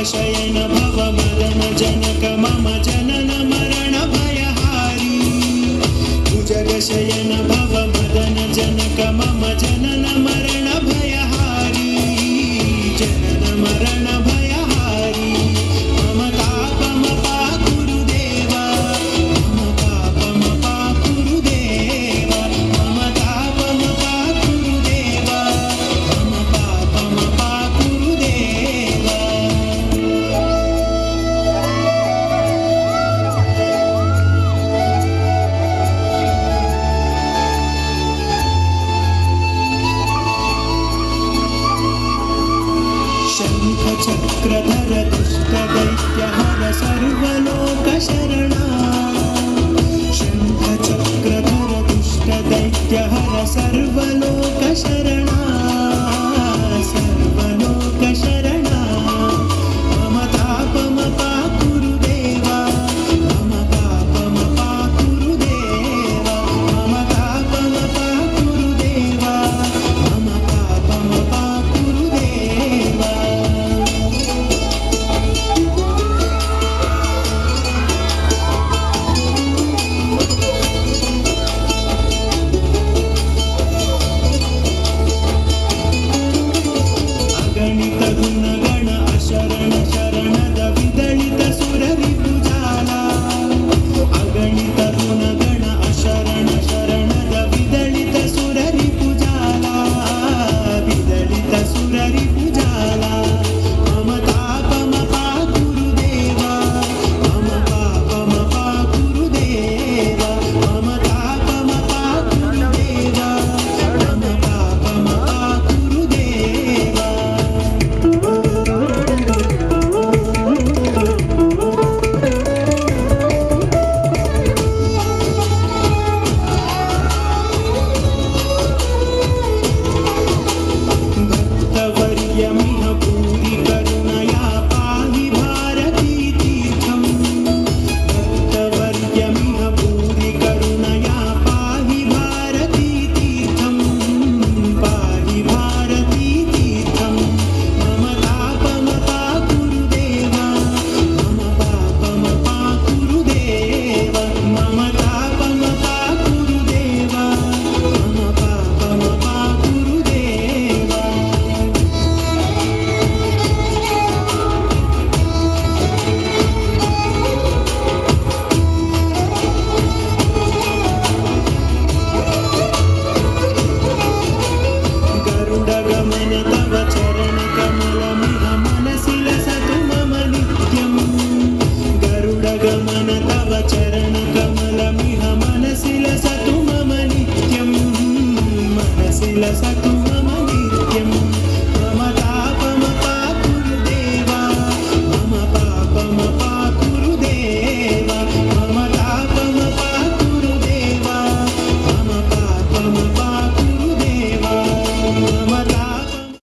शयन भव मदन जनक मम जनन मरण भयहारी भुजग शयन भव मदन जनक मम जनन मरण भयहारी जनन मरण भयहारी मम तापम पाकुरु देवा मम पापम पाकुरु देवा मम तापम पाकुरु देवा मम पापम पाकुरु देवा चक्रधर दुष्ट दैत्यहर सर्वलोकशरणा शङ्ख चक्रधर दुष्ट दैत्यहर सर्वलोकशरणा सर्वलोकशरणा मम तापम पाकुरु देवा मम पापम पाकुरु देवा मम तापम पाकुरु देवा मम पापम पाकुरु देवा तव चरणकमलमिह मनसि लसतु मम नित्यं मनसि लसतु